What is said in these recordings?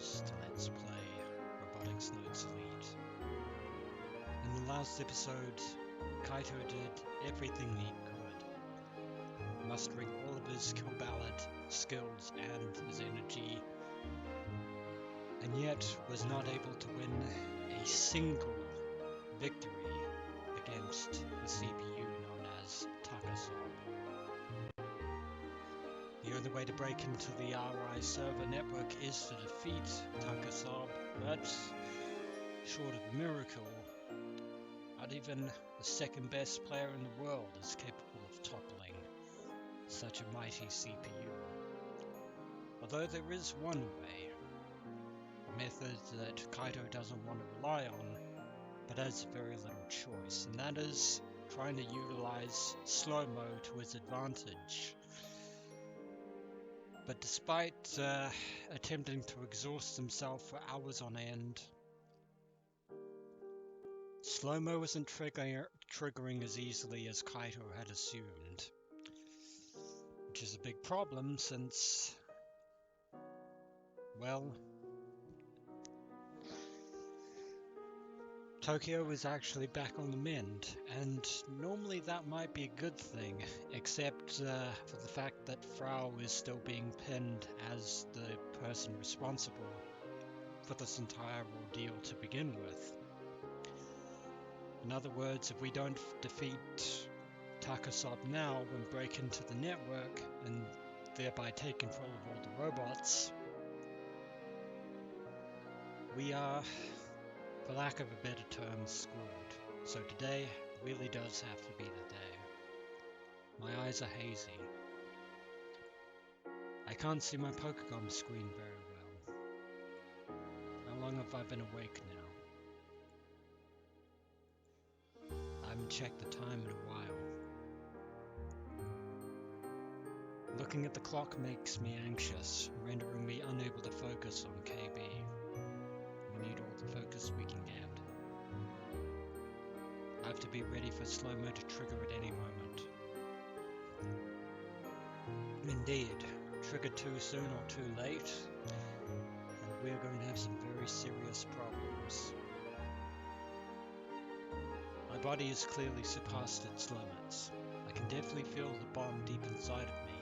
viewers to Let's Play Robotics Notes Lead. In the last episode, Kaito did everything he could, mustering all of his kill ballot skills and his energy, and yet was not able to win a single victory against the CPU known as Takasaw. The only way to break into the RI server network is to defeat Takasaw, but short of a miracle, not even the second best player in the world is capable of toppling such a mighty CPU. Although there is one way, a method that Kaito doesn't want to rely on, but has very little choice, and that is trying to utilize slow-mo to his advantage. But despite attempting to exhaust himself for hours on end, slow-mo isn't triggering as easily as Kaito had assumed, which is a big problem since, well, Tokyo is actually back on the mend, and normally that might be a good thing, except for the fact that Frau is still being pinned as the person responsible for this entire ordeal to begin with. In other words, if we don't defeat Takasaw now and break into the network and thereby take control of all the robots, we are, for lack of a better term, screwed. So today really does have to be the day. My eyes are hazy. I can't see my Pokemon screen very well. How long have I been awake now? I haven't checked the time in a while. Looking at the clock makes me anxious, rendering me unable to focus on KB. We need all the focus we can get. I have to be ready for slow-mo to trigger at any moment. Indeed, trigger too soon or too late, and we're going to have some very serious problems. My body has clearly surpassed its limits. I can definitely feel the bomb deep inside of me.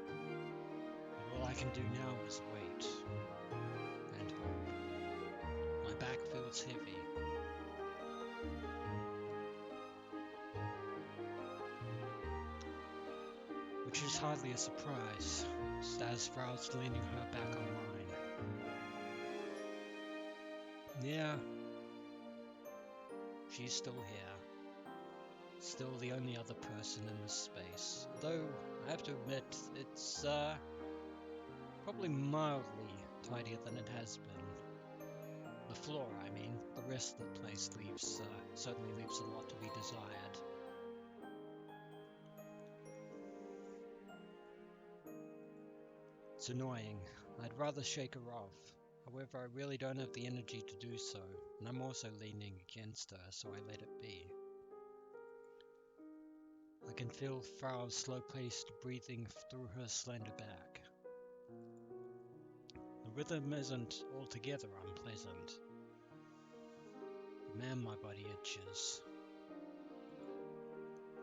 And all I can do now is wait and hope. My back feels heavy. Which is hardly a surprise, as Frau's leaning her back on mine. Yeah, she's still here. Still the only other person in this space. Though, I have to admit, it's probably mildly tidier than it has been. The floor, I mean. The rest of the place certainly leaves a lot to be desired. It's annoying. I'd rather shake her off. However, I really don't have the energy to do so, and I'm also leaning against her, so I let it be. I can feel Frau's slow-paced breathing through her slender back. The rhythm isn't altogether unpleasant. But man, my body itches.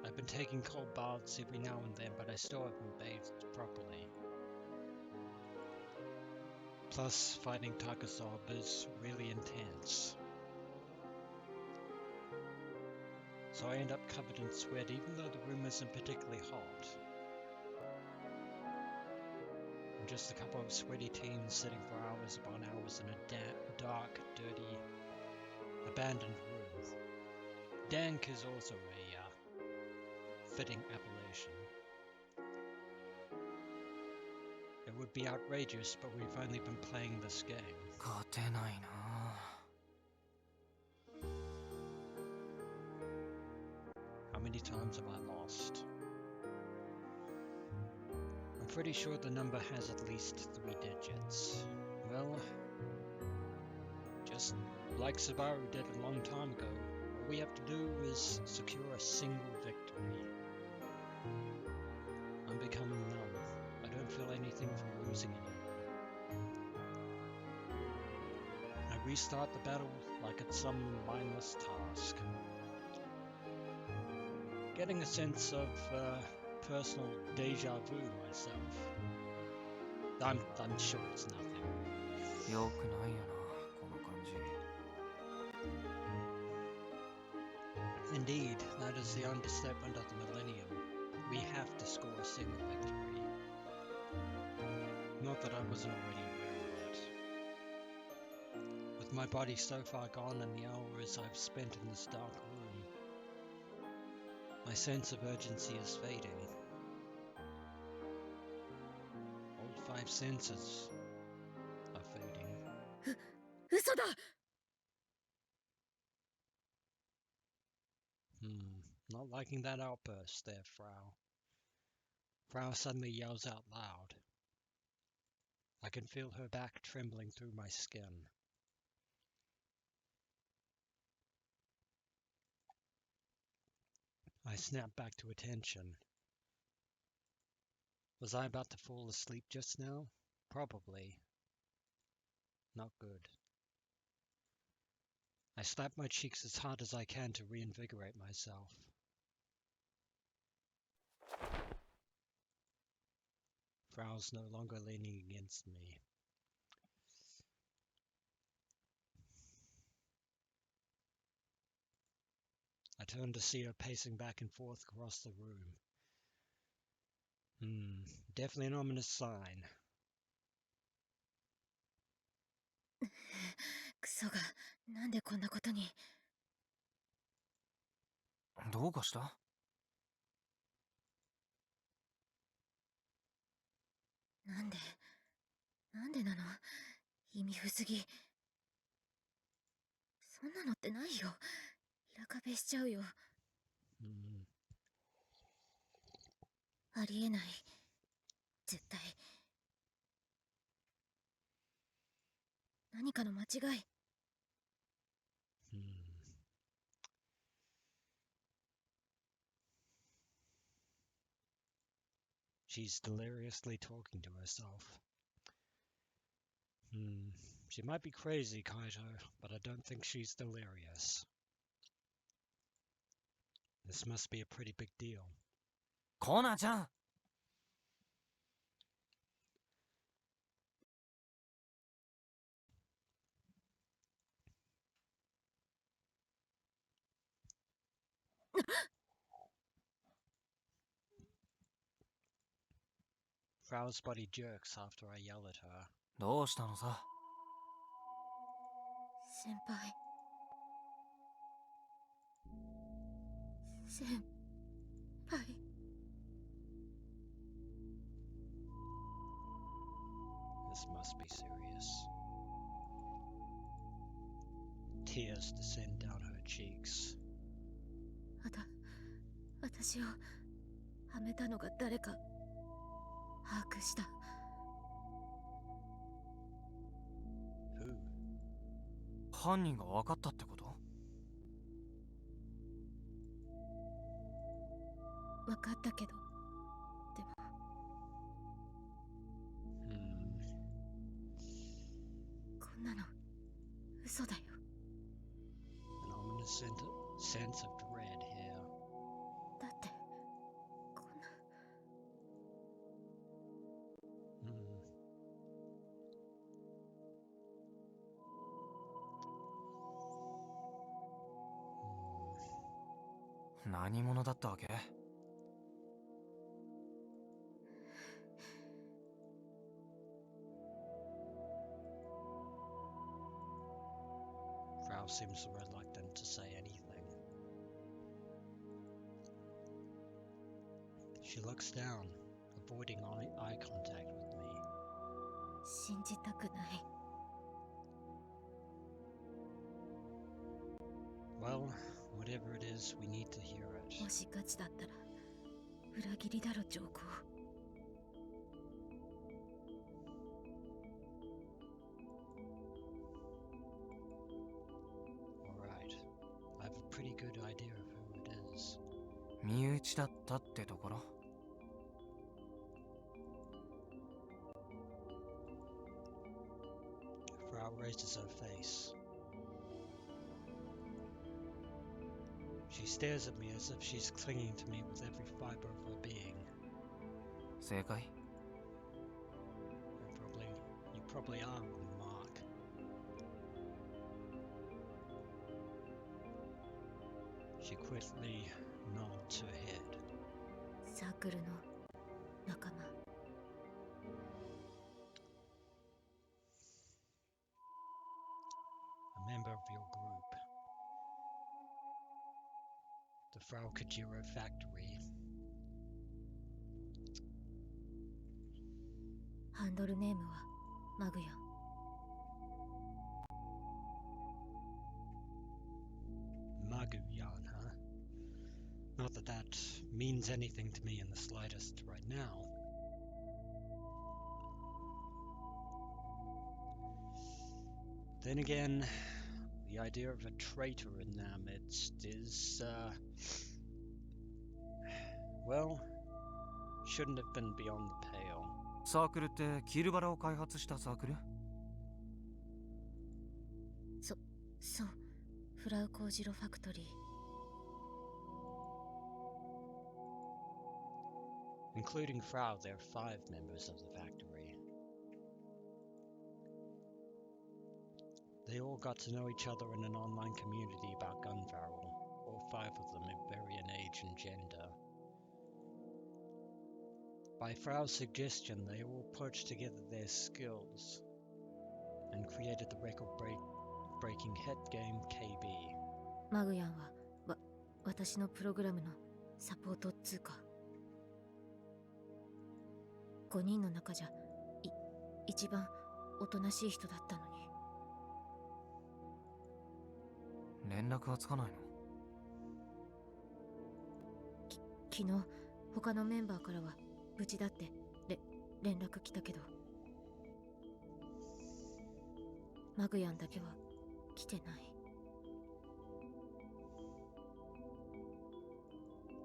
I've been taking cold baths every now and then, but I still haven't bathed properly. Plus, fighting Takasaw is really intense. So I end up covered in sweat even though the room isn't particularly hot. I'm just a couple of sweaty teens sitting for hours upon hours in a dark, dirty, abandoned room. Dank is also a fitting appellation. It would be outrageous, but we've only been playing this game. How many times have I lost? I'm pretty sure the number has at least 3 digits. Well, just like Subaru did a long time ago, all we have to do is secure a single victory. I'm becoming numb. I don't feel anything from losing anymore. restart the battle like it's some mindless task. Getting a sense of personal deja vu myself. I'm sure it's nothing. よくないよな、この感じ。 Indeed, that is the understatement of the millennium. We have to score a single victory. Not that I wasn't already aware of that. With my body so far gone and the hours I've spent in this dark room, my sense of urgency is fading. All 5 senses are fading. 嘘だ。 Not liking that outburst there, Frau. Frau suddenly yells out loud. I can feel her back trembling through my skin. I snap back to attention. Was I about to fall asleep just now? Probably. Not good. I slap my cheeks as hard as I can to reinvigorate myself. Frau's no longer leaning against me. I turn to see her pacing back and forth across the room. Definitely an ominous sign. クソが、なんでこんなことに。どうかした？なんでなの？意味不すぎ。そんなのってないよ。平壁しちゃうよ。ありえない。絶対。何かの間違い。She's deliriously talking to herself. She might be crazy, Kaito, but I don't think she's delirious. This must be a pretty big deal. コナちゃん。Frau's body jerks after I yell at her. どうしたのさ。先輩。先輩。This must be serious. Tears descend down her cheeks. 私をはめたのが誰か把握した。Who? 犯人が分かったってこと？分かったけど、でも。こんなの嘘だよ。An ominous sense of dread here. だってこんな。何者だったわけ？ Frau seems reluctant to say anything. She looks down, avoiding eye contact with me. 信じたくない。Well, whatever it is, we need to hear it. もしガチだったら裏切りだろ、上皇。Alright, I have a pretty good idea of who it is. 身内だったってところ？ Frau raises her face. She stares at me as if she's clinging to me with every fiber of her being. 正解 You probably are on the mark. She quickly nods her head. サークルの仲間。A member of your group. The Frau factory. ハンドルネームはマグヤン。Maguyan, huh? Not that that means anything to me in the slightest right now. Then again, the idea of a traitor in their midst is, well, shouldn't have been beyond the pale. サークルってキルバラを開発したサークル？そう、フラウ工事ロファクトリー。Including Frau, there are 5 members of the factory. They all got to know each other in an online community about gun barrel. All 5 of them vary in age and gender. By Frau's suggestion, they all purged together their skills and created the record-breaking hit game KB. マグヤンは私のプログラムのサポートっつうか。5人の中じゃ一番おとなしい人だったのに。連絡はつかないの？昨日他のメンバーからは無事だって連絡来たけど、マグヤンだけは来てない。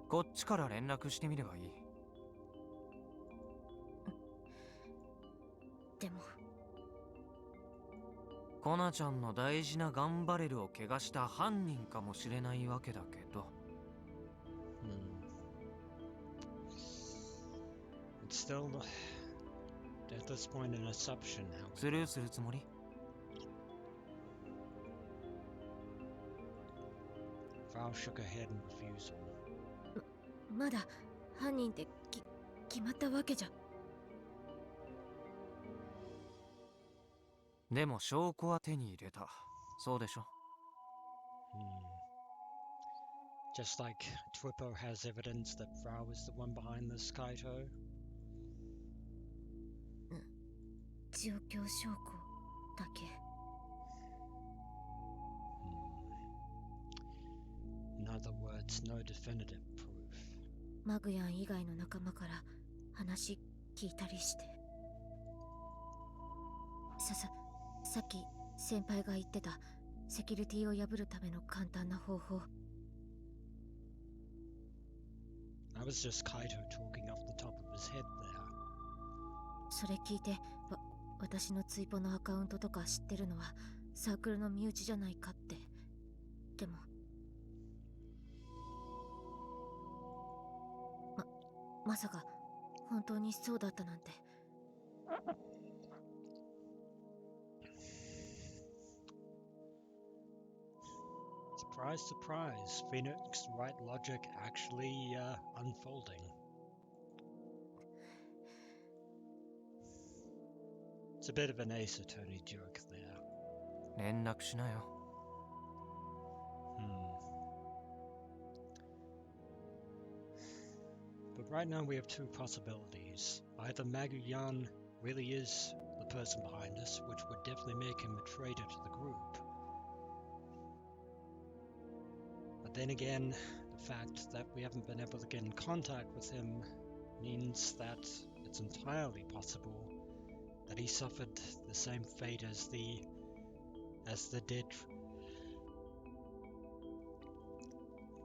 こっちから連絡してみればいい。でもコナちゃんの大事なガンバレルを怪我した犯人かもしれないわけだけど。It's still, at this point, an assumption. スルーするつもり？ Frau shook her head in refusal. まだ犯人って決まったわけじゃ。でも証拠は手に入れた。そうでしょ。Just like Traitor has evidence that Frau is the one behind this Kaito. 状況証拠だけ。In other words, no definitive proof. マグヤン以外の仲間から話聞いたりして。さっき先輩が言ってたセキュリティを破るための簡単な方法。I was just Kaito talking off the top of his head there. それ聞いて私のツイポのアカウントとか知ってるのはサークルの身内じゃないかって。でもまさか本当にそうだったなんて。Surprise, surprise. Phoenix Wright logic actually unfolding. It's a bit of an Ace Attorney joke there. 連絡しなよ。But right now we have 2 possibilities. Either Maguyan really is the person behind this, which would definitely make him a traitor to the group. But then again, the fact that we haven't been able to get in contact with him means that it's entirely possible that he suffered the same fate as the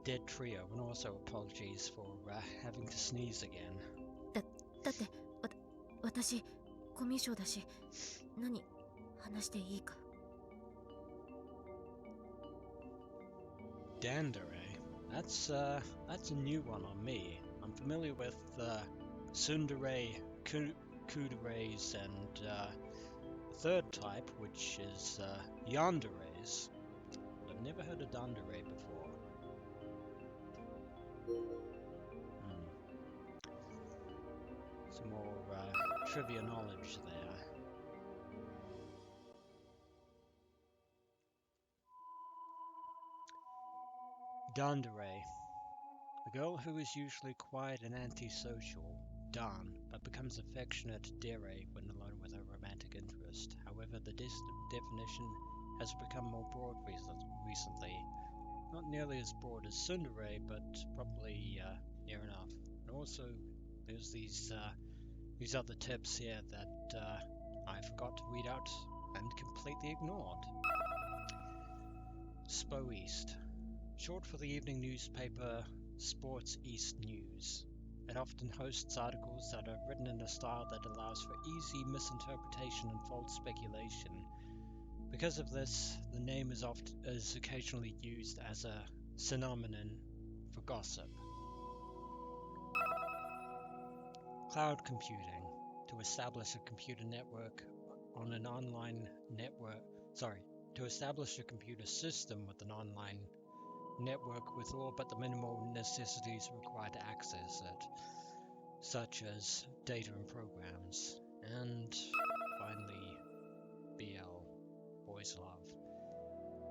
dead trio, and also apologies for having to sneeze again. だって私コミュ障だし、何話していいか Dandere. That's a new one on me. I'm familiar with tsundere, kuderes, and the third type, which is yanderes. I've never heard of dandere before. Some more trivia knowledge there. Dandere. A girl who is usually quiet and antisocial, Dan, but becomes affectionate to Dere when alone with her romantic interest. However, the definition has become more broad recently. Not nearly as broad as tsundere, but probably near enough. And also, there's these other tips here that I forgot to read out and completely ignored. Spo East. Short for the evening newspaper Sports East News. It often hosts articles that are written in a style that allows for easy misinterpretation and false speculation. Because of this, the name is occasionally used as a synonym for gossip. Cloud computing. To establish a computer network on an online network. To establish a computer system with an online network with all but the minimal necessities required to access it, such as data and programs. And finally, BL, Boys Love.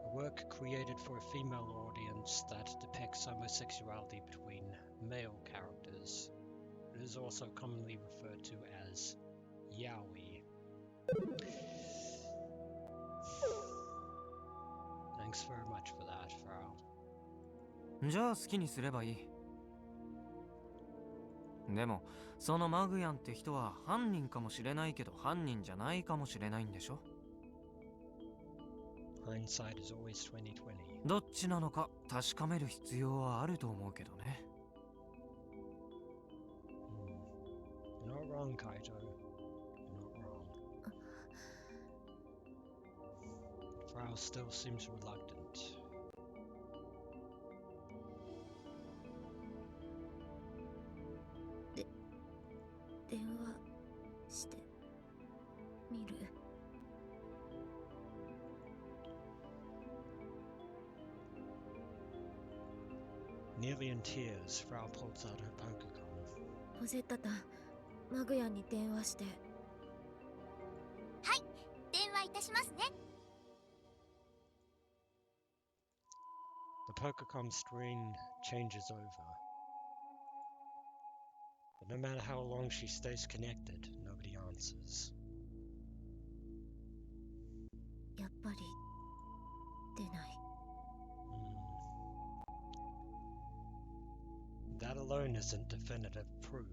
A work created for a female audience that depicts homosexuality between male characters. It is also commonly referred to as yaoi. Thanks very much for that, Frau. じゃあ好きにすればいい。でもそのマグヤンって人は犯人かもしれないけど犯人じゃないかもしれないんでしょ。 Hindsight is always 2020. どっちなのか確かめる必要はあると思うけどね。You're not wrong, Kaito. You're not wrong. Frau still seems reluctant. 電話してみる。Nearly in tears, Frau pulls out her Pokecon. ポゼッタタン、マグヤンに電話して。はい、電話いたしますね。The Pokecon screen changes over. But no matter how long she stays connected, nobody answers. やっぱり出ない。That alone isn't definitive proof,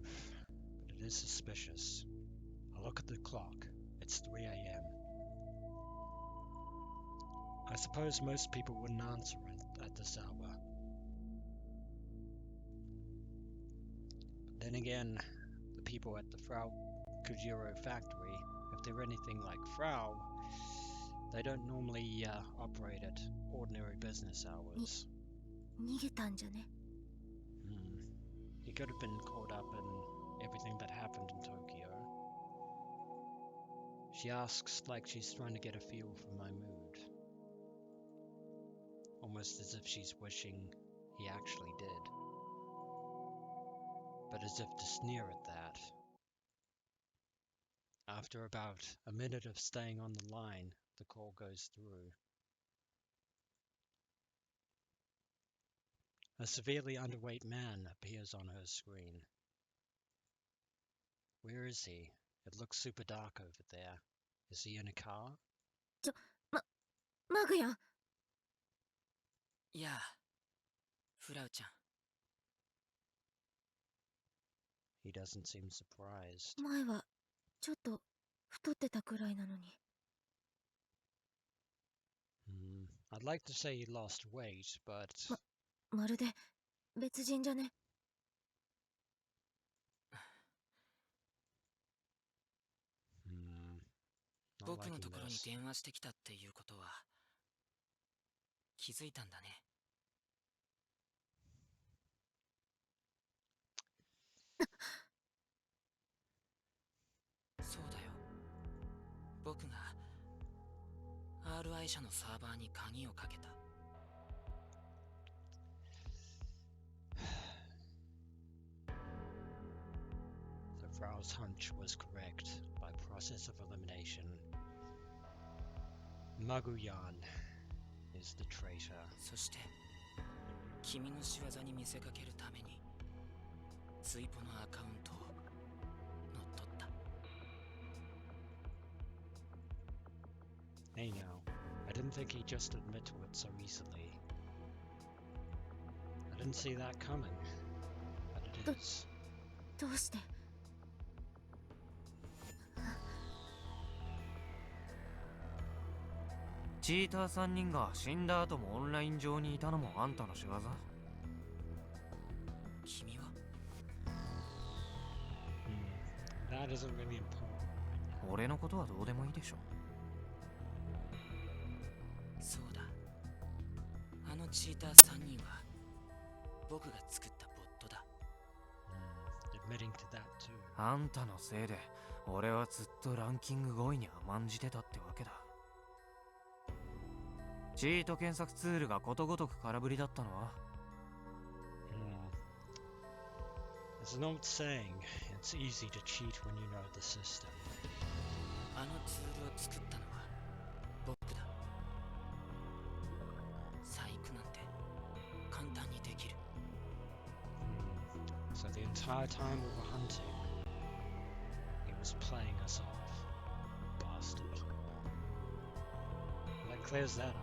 but it is suspicious. I look at the clock. It's 3 a.m. I suppose most people wouldn't answer it at this hour. But then again, the people at the Frau Kujiro factory, if they're anything like Frau, they don't normally operate at ordinary business hours. 逃げたんじゃね。He could have been caught up in everything that happened in Tokyo. She asks like she's trying to get a feel for my mood. Almost as if she's wishing he actually did. But as if to sneer at that. After about a minute of staying on the line, the call goes through. A severely underweight man appears on her screen. Where is he? It looks super dark over there. Is he in a car? マグヤン。いやあ、フラウちゃん。He doesn't seem surprised. 前はちょっと太ってたくらいなのに。I'd like to say he lost weight, but... まるで別人じゃね。僕のところに電話してきたっていうことは気づいたんだね。そうだよ。僕が RI 社のサーバーに鍵をかけた。The Frau's hunch was correct. By process of elimination, Maguyan is the traitor. そして君の仕業に見せかけるためにツイポのアカウントを乗っ取った。 Hey now, I didn't think he'd just admit to it so easily. I didn't see that coming, but it is. どうして？チーター3人が死んだ後もオンライン上にいたのもあんたの仕業？君は That isn't really important. 俺のことはどうでもいいでしょ。そうだ。あのチーター3人は僕が作ったボットだ。Admitting to that too. あんたのせいで俺はずっとランキング5位に甘んじてたってわけだ。チート検索ツールがことごとく空振りだったのは？ There's an old saying, it's easy to cheat when you know the system. あのツールを作ったのは僕だ。細工なんて簡単にできる。So the entire time we were hunting, he was playing us off. Bastard. That clears that up.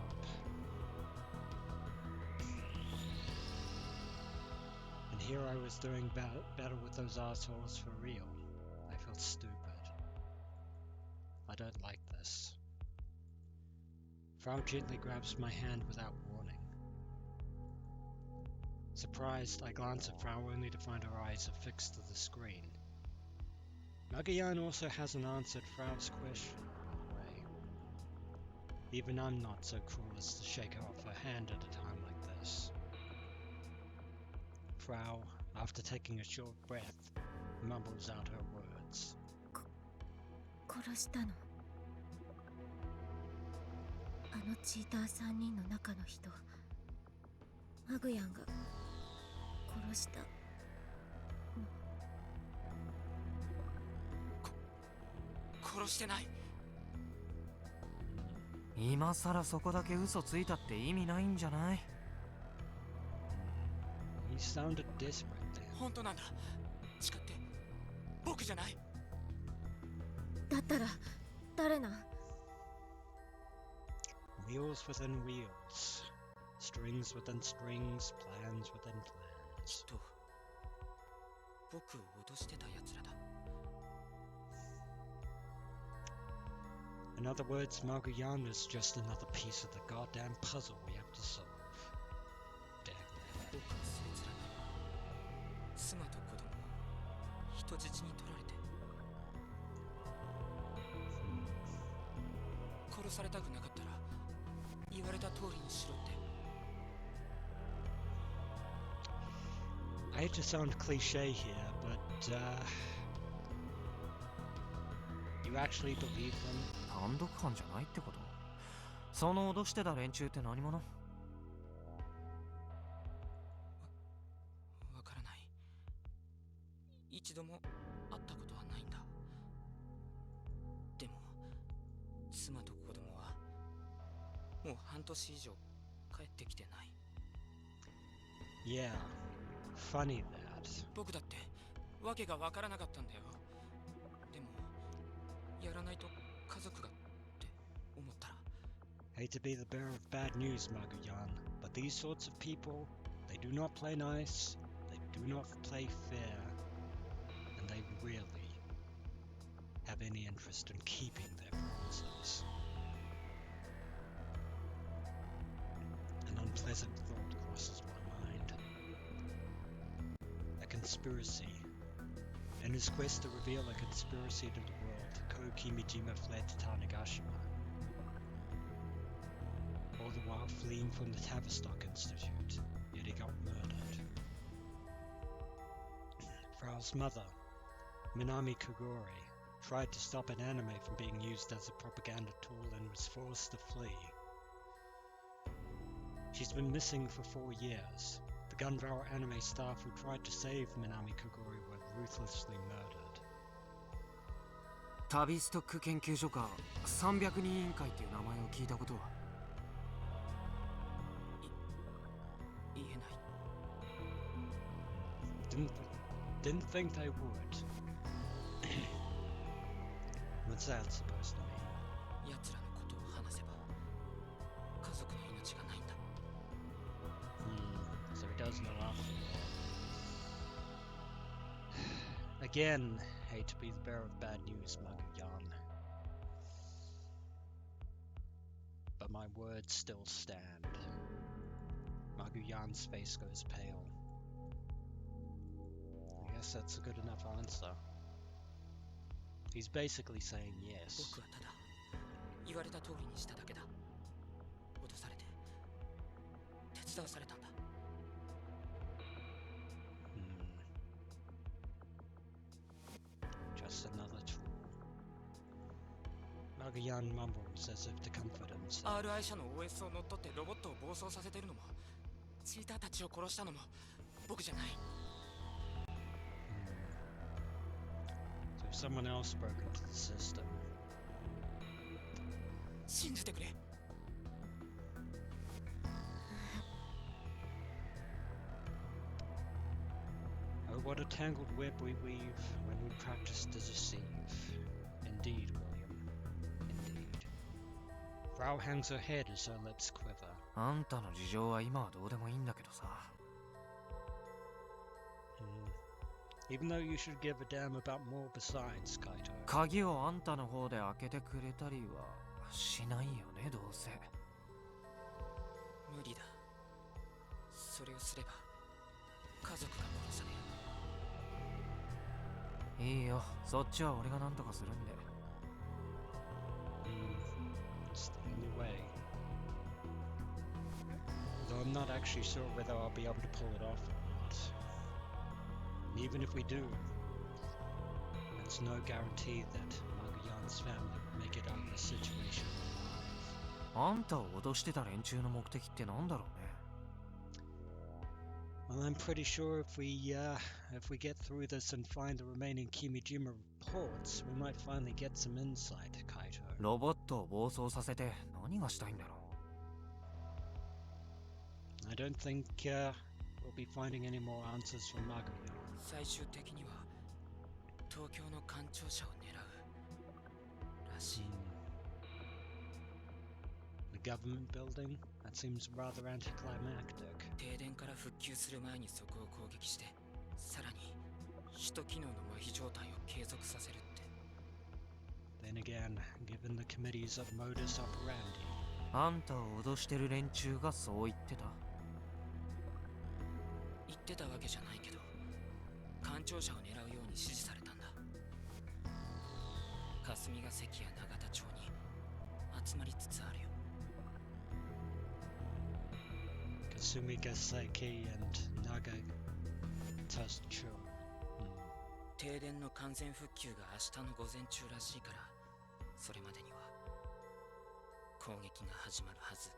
And here I was doing battle with those assholes for real. I felt stupid. I don't like this. Frau gently grabs my hand without warning. Surprised, I glance at Frau only to find her eyes are fixed to the screen. Maguyan also hasn't answered Frau's question, by the way. Even I'm not so cruel as to shake her off her hand at a time like this. Frau, after taking a short breath, mumbles out her words. 殺したの？あのチーター3人の中の人、マグヤンが殺したの？殺してない。今さらそこだけ嘘ついたって意味ないんじゃない？ He sounded desperate then. 本当なんだ。誓って僕じゃない。だったら誰なん？ Wheels within wheels. Strings within strings, plans within き plans. っと僕を脅してた奴らだ。 In other words, Maguyan is just another piece of the goddamn puzzle we have to solve. Damn that. 僕はそいつらに妻と子供を人質に取られて殺されたくなかったら言われた通りにしろって。 I hate to sound cliche here, but you actually believe them? 単独犯じゃないってこと？その脅してた連中って何者？わからない。一度も会ったことはないんだ。でも妻と子供はもう半年以上帰ってきてない。 Yeah, funny that. 僕だってわけがわからなかったんだよ。でもやらないと家族がって思ったら。 Hate to be the bearer of bad news, Maguyan, but these sorts of people, they do not play nice, they do not play fair, and they really have any interest in keeping their promises. An unpleasant thought crosses my mind. A conspiracy. In his quest to reveal a conspiracy to the world, Ko Kimijima fled to Tanegashima, all the while fleeing from the Tavistock Institute, yet he got murdered. Frau's mother, Minami Kogori, tried to stop an anime from being used as a propaganda tool and was forced to flee. She's been missing for 4 years. The Gunvour anime staff who tried to save Minami Kogori were ruthlessly murdered. 旅ストック研究所か300人委員会っていう名前を聞いたことは言えない。 Didn't think they would. What's that supposed to mean? 奴らのことを話せば家族の命がないんだ。So he does know after all. Again, hate to be the bearer of bad news, Maguyan. But my words still stand. Maguyan's face goes pale. I guess that's a good enough answer. He's basically saying yes. 僕はただ言われた通りにしただけだ。脅されて手伝わされたんだ。Just another tool. Maguyan mumbles as if to comfort himself. RI 社の OS を乗っ取ってロボットを暴走させてるのもチーターたちを殺したのも僕じゃない。So someone else broke into the system. 信じてくれ。 Oh, what a tangled web we weave when we practice to deceive. Indeed, William. Indeed. Frau hangs her head as her lips quiver. あんたの事情は今はどうでもいいんだけどさ Even though you should give a damn about more besides, Kaito. 鍵をあんたの方で開けてくれたりはしないよねどうせ無理だ。それをすれば家族が殺される。いいよそっちは俺が何とかするんで It's the only way. Though I'm not actually sure whether I'll be able to pull it off or not. And even if we do, there's no guarantee that Maguyan's family will make it out of the situation alive. あんたを脅してた連中の目的ってなんだろうね Well, I'm pretty sure if we get through this and find the remaining Kimijima reports, we might finally get some insight, Kaito. ロボットを暴走させて何がしたいんだろ I don't think we'll be finding any more answers from Maguyan. 最終的には東京の官庁舎を狙うらしい。 The government building? That seems rather anticlimactic. 停電から復旧する前にそこを攻撃してさらに首都機能の麻痺状態を継続させるって。 Then again, given the committee's modus operandi. あんたを脅してる連中がそう言ってた言ってたわけじゃないけど官庁舎を狙うように指示されたんだ。霞が関や永田町に集まりつつあるよ。 Kasumigaseki and Nagatacho. 停電の完全復旧が明日の午前中らしいからそれまでには攻撃が始まるはず。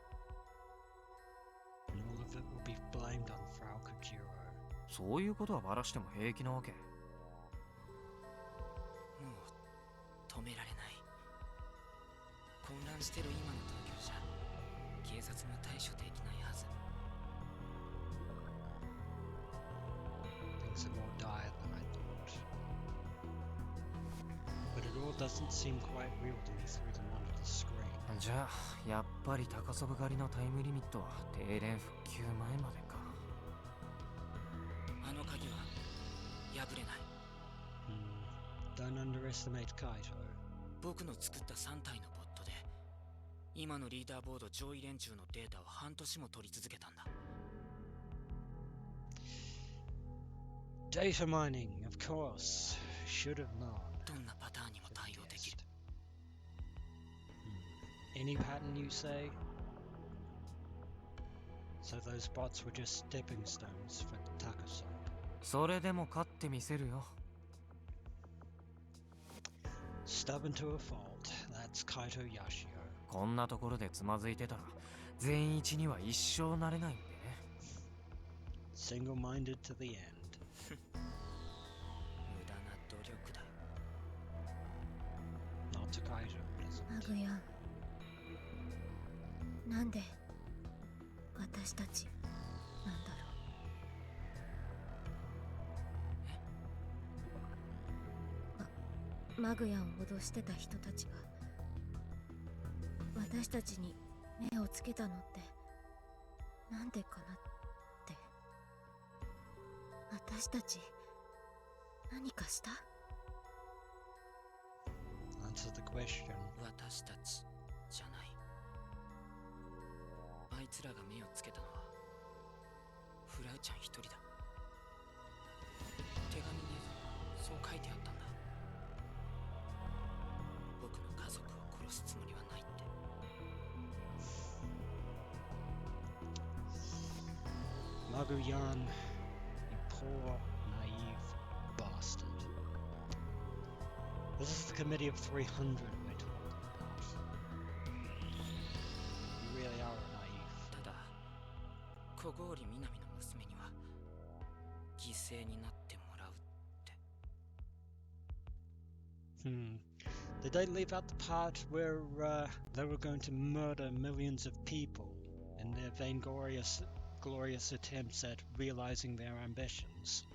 And all of it will be blamed on Frau Kojiro. そういうことはバラしても平気なわけもう止められない。混乱してる今の東京じゃ警察も対処できないはず。 Things are more dire than I thought. But it all doesn't seem quite real to me through the monitor screen. じゃあやっぱり高そぶ狩りのタイムリミットは停電復旧前までかあの鍵は破れない。Don't underestimate Kaito. 僕の作った3体のボットで今のリーダーボード上位連中のデータを半年も取り続けたんだ。 Data mining, of course. Should have known. どんなパターンにも対応できる。 Any pattern you say? So those bots were just stepping stones for Takaso. それでも勝ってってみせるよ。Stubborn to a fault. That's Kaito Yashio. こんなところでつまずいてたら善一には一生なれないんでね。Single-minded to the end. 無駄な努力だよ。 Not to Kaito, it マ isn't. グヤン、なんで私たちなんだろう。マグヤンを脅してた人たちが私たちに目をつけたのってなんでかなって。私たち何かした？ Answer the question. 私たちじゃない。あいつらが目をつけたのはフラウちゃん一人だ。手紙にそう書いてあったんだ。僕の家族を殺すつもりはないって。 Maguyan, you poor, naive bastard. This is the committee of 300 we're talking about. You really are naive. ただ小郡南の娘には犠牲になってもらうって。 Did they leave out the part where they were going to murder millions of people in their vainglorious attempts at realizing their ambitions?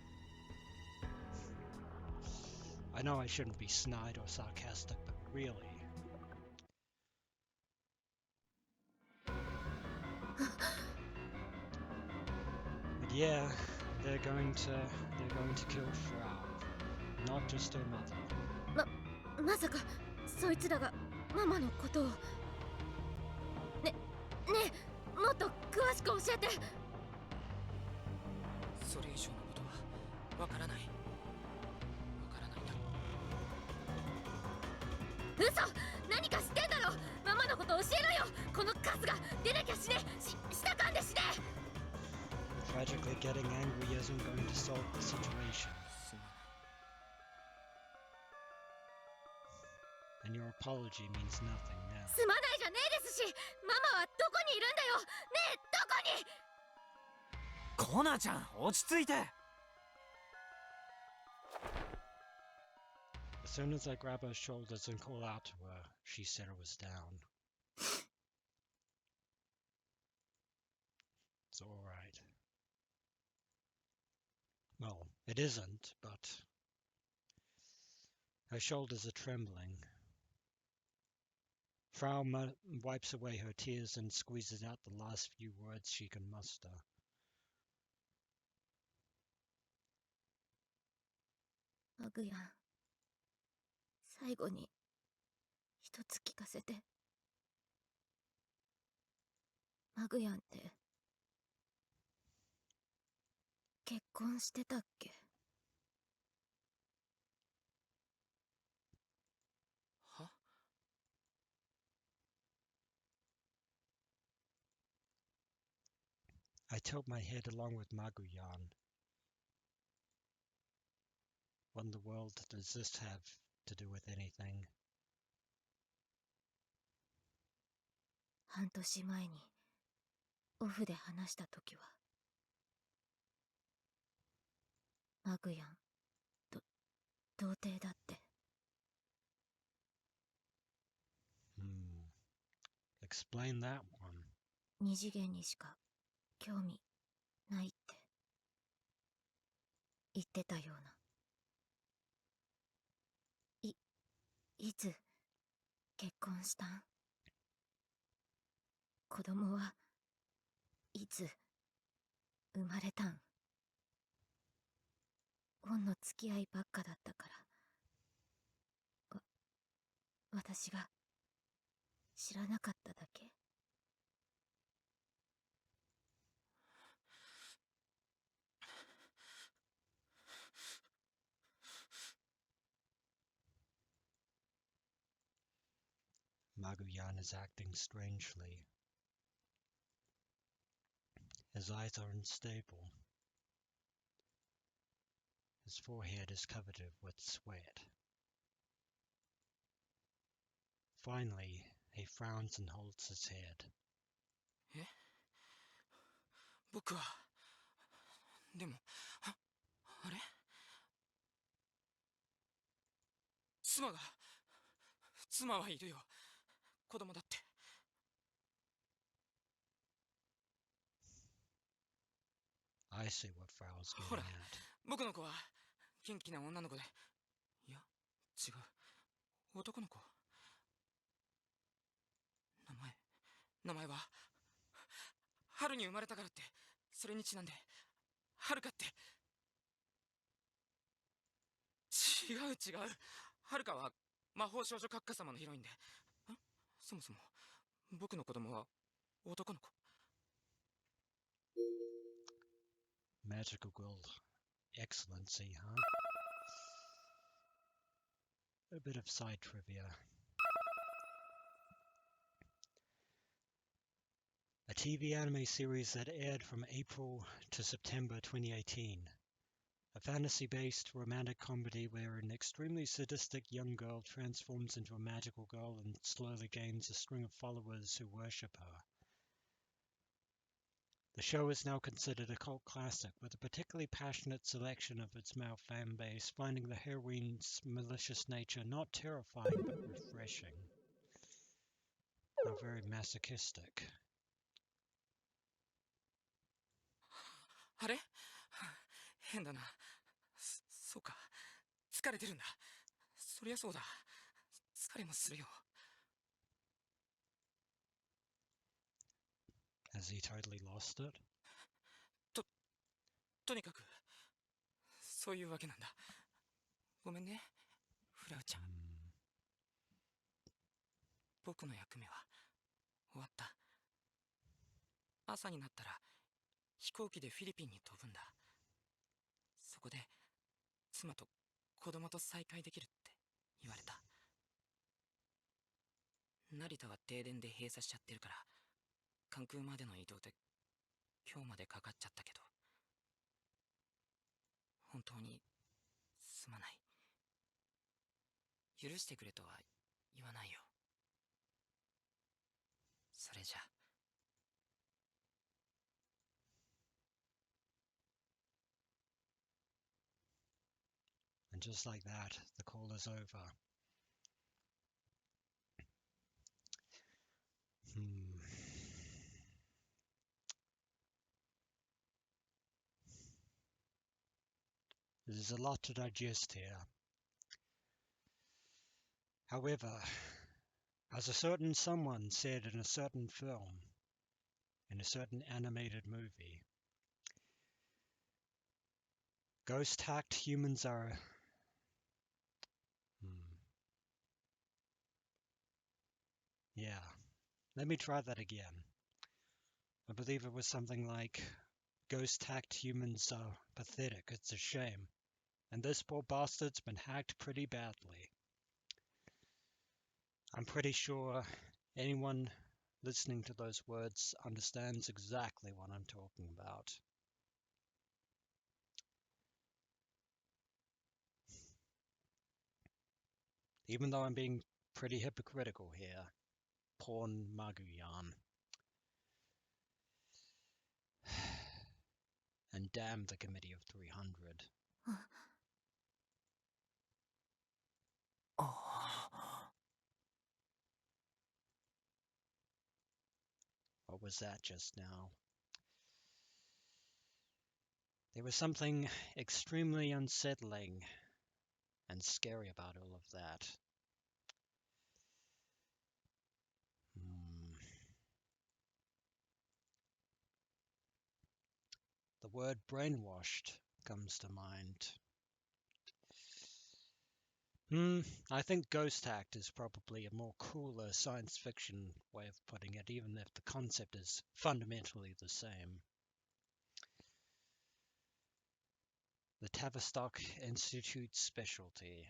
I know I shouldn't be snide or sarcastic, but really. But yeah, they're going to kill Frau, not just her mother. まさかそいつらがママのことを。ねえ、もっと詳しく教えて。それ以上のことはわからない。わからないんだ。嘘！何か知ってんだろ。ママのこと教えろよ。このカスが出なきゃ死ね。したかんで死ね。 Tragically, getting angry isn't going to solve the situation. すまない。 And your apology means nothing now. すまないじゃねえですし、ママはどこにいるんだよ。ねえ、どこに。コナちゃん、落ち着いて。 As soon as I grab her shoulders and call out to her, she settles down. It's all right. Well, it isn't, but her shoulders are trembling. Frau wipes away her tears and squeezes out the last few words she can muster. マグヤン、最後に一つ聞かせて。マグヤンって結婚してたっけ？は？ I tilt my head along with Maguyan. What in the world does this have to do with anything? 半年前にオフで話した時はマグヤン童貞だって。 Explain that one. 二次元にしか興味ないって言ってたような。いつ結婚したん？子供はいつ生まれたん？オンの付き合いばっかだったから私が知らなかっただけ。 Maguyan is acting strangely. His eyes are unstable. His forehead is covered with sweat. Finally, he frowns and holds his head. 僕はでもあれ妻はいるよ子供だって I see what Frau's getting ほら at. 僕の子は元気な女の子でいや違う男の子名前は春に生まれたからってそれにちなんで春かって違う春かは魔法少女閣下様のヒロインでそもそも僕の子供は男の子 Magical Girl Excellency, huh? A bit of side trivia. A TV anime series that aired from April to September 2018. A fantasy-based romantic comedy where an extremely sadistic young girl transforms into a magical girl and slowly gains a string of followers who worship her. The show is now considered a cult classic, with a particularly passionate selection of its male fan base, finding the heroine's malicious nature not terrifying but refreshing. How very masochistic. あれ変だなそうか疲れてるんだそりゃそうだ疲れもするよ Has he totally lost it? とにかくそういうわけなんだごめんねフラウちゃん僕の役目は終わった朝になったら飛行機でフィリピンに飛ぶんだそこで妻と子供と再会できるって言われた成田は停電で閉鎖しちゃってるから関空までの移動で今日までかかっちゃったけど本当にすまない許してくれとは言わないよそれじゃ And just like that, the call is over. There's a lot to digest here. However, as a certain someone said in a certain film, in a certain animated movie, ghost-hacked humans are... Yeah, let me try that again. I believe it was something like, ghost-hacked humans are pathetic, it's a shame. And this poor bastard's been hacked pretty badly. I'm pretty sure anyone listening to those words understands exactly what I'm talking about. Even though I'm being pretty hypocritical here. Porn Maguyan. And damn the Committee of 300. What was that just now? There was something extremely unsettling and scary about all of that. The word brainwashed comes to mind. I think ghost hacked is probably a more cooler science fiction way of putting it, even if the concept is fundamentally the same. The Tavistock Institute specialty.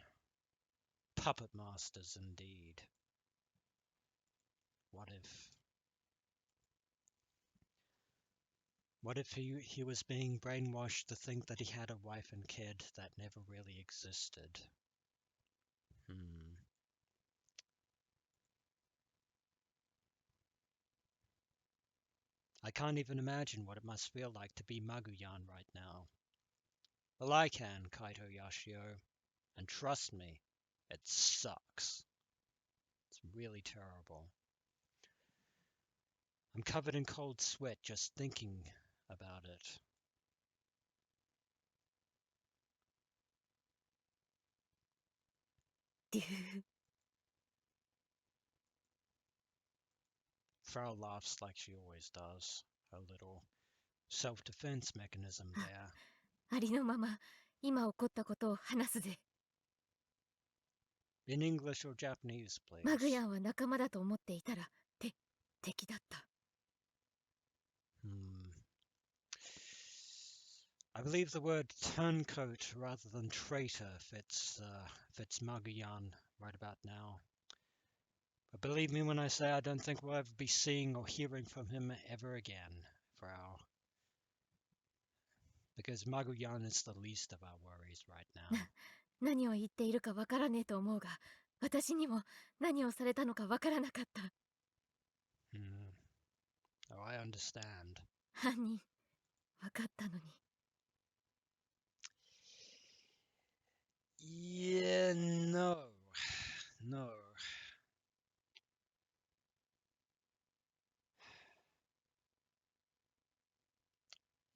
Puppet masters indeed. What if... What if he was being brainwashed to think that he had a wife and kid that never really existed? I can't even imagine what it must feel like to be Maguyan right now. Well, I can, Kaito Yashio. And trust me, it sucks. It's really terrible. I'm covered in cold sweat just thinking about it. Frau laughs like she always does. Her little self-defense mechanism there. ありのまま今起こったことを話すぜ。 In English or Japanese, マグ please. ヤンは仲間だと思っていたら敵だった。 I believe the word turncoat rather than traitor fits Maguyan right about now. But believe me when I say I don't think we'll ever be seeing or hearing from him ever again, Frau. Because Maguyan is the least of our worries right now. 何を言っているかわからねえと思うが、私にも何をされたのかわからなかった。 Oh, I understand. 犯人わかったのに。 Yeah, no. No.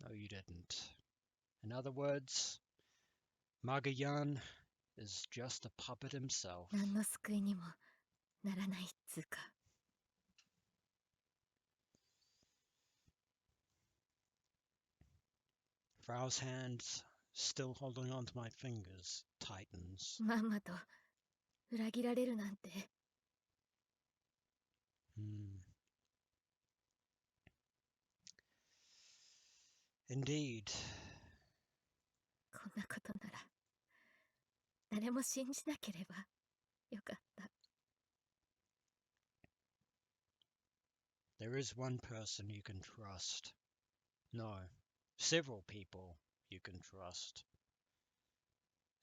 No, you didn't. In other words, Maguyan is just a puppet himself. 何の救いにもならないっつうか。 Frau's hands, still holding onto my fingers, tightens. まんまと裏切られるなんて。 Indeed. こんなことなら誰も信じなければよかった。 There is one person you can trust. No, several people you can trust.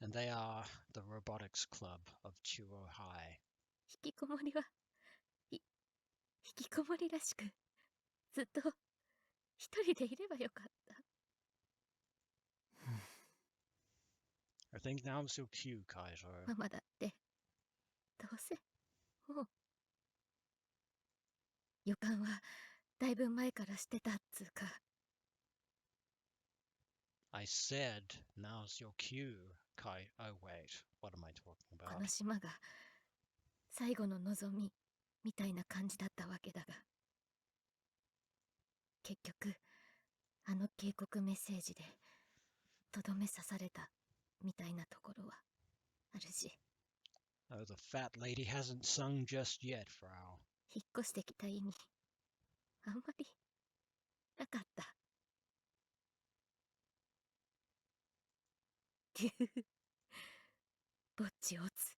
And they are the Robotics Club of Chuo High. 引きこもりは引きこもりらしくずっと一人でいればよかった。 I think now's your cue, Kaito. ママだってどうせもう予感はだいぶ前からしてたっつうか。 I said now's your cue, Kai. Oh wait, what am I talking こ about? の島が最後の望みみたいな感じだったわけだが、結局あの警告メッセージでとどめ刺されたみたいなところはあるし。 Oh, the fat lady hasn't sung just yet, Frau. 引っ越してきた意味あんまりなかった。ぼっちオツ。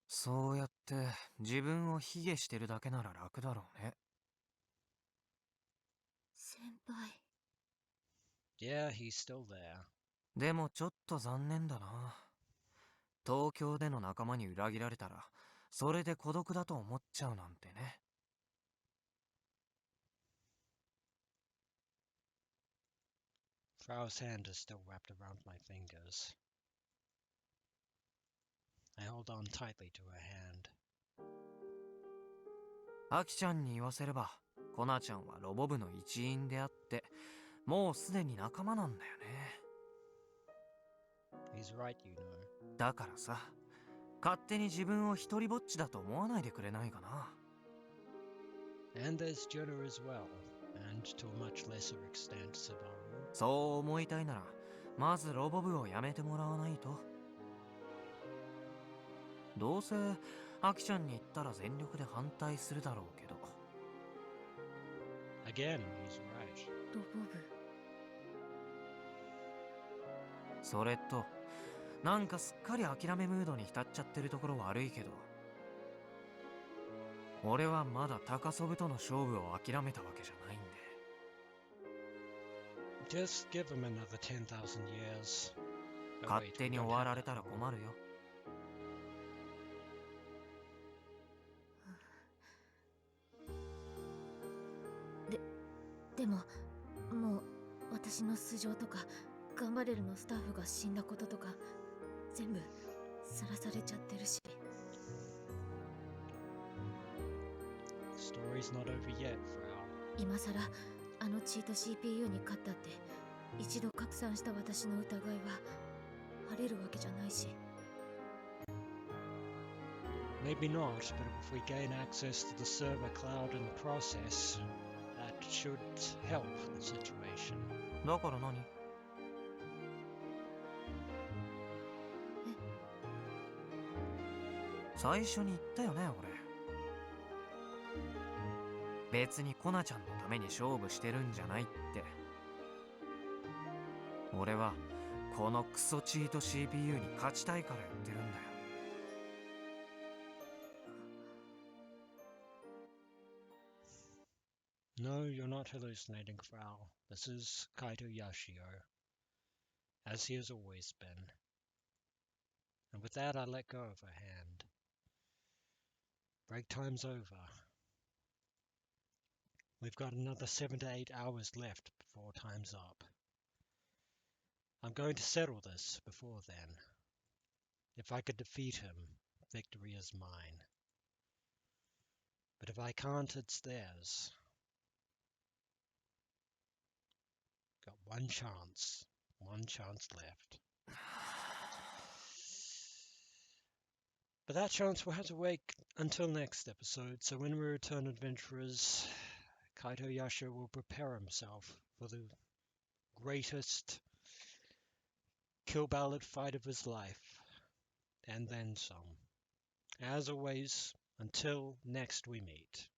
そうやって自分を卑下してるだけなら楽だろうね。先輩。 Yeah, he's still there. でもちょっと残念だな。東京での仲間に裏切られたらそれで孤独だと思っちゃうなんてね。Frau's hand is still wrapped around my fingers. I hold on tightly to her hand. アキちゃんに言わせればコナちゃんはロボ部の一員であってもうすでに仲間なんだよね。 He's right, you know. だからさ、勝手に自分を一人ぼっちだと思わないでくれないかな。 And there's Jonah as well, and to a much lesser extent, Subaru. そう思いたいならまずロボ部をやめてもらわないと。どうせアキちゃんに言ったら全力で反対するだろうけど。 Again, he's right. ロボ部。それとなんかすっかり諦めムードに浸っちゃってるところ悪いけど、俺はまだ高祖父との勝負を諦めたわけじゃないんで。 Just give him another 10,000 years. Oh, 勝 wait, 手 we に don't 終わ have られ that たら long. 困るよ。でももう私の素性とか頑張れるのスタッフが死んだこととか全部さらされちゃってるし。 Story's not over yet, Frau. 今さらあのチート CPU に勝ったって一度拡散した私の疑いは晴れるわけじゃないし。 Maybe not, but if we gain access to the server cloud in the process, that should help the situation. だから何？最初に言ったよね、俺。別にコナちゃんのために勝負してるんじゃないって。俺はこのクソチート CPU に勝ちたいからやってるんだよ。 No, you're not hallucinating, Frau. This is Kaito Yashio, as he has always been. And with that, I let go of her hand. Break time's over. We've got another 7 to 8 hours left before time's up. I'm going to settle this before then. If I could defeat him, victory is mine. But if I can't, it's theirs. Got one chance left. But that chance will have to wait until next episode, so when we return, adventurers, Kaito Yasha will prepare himself for the greatest kill ballad fight of his life, and then some. As always, until next we meet.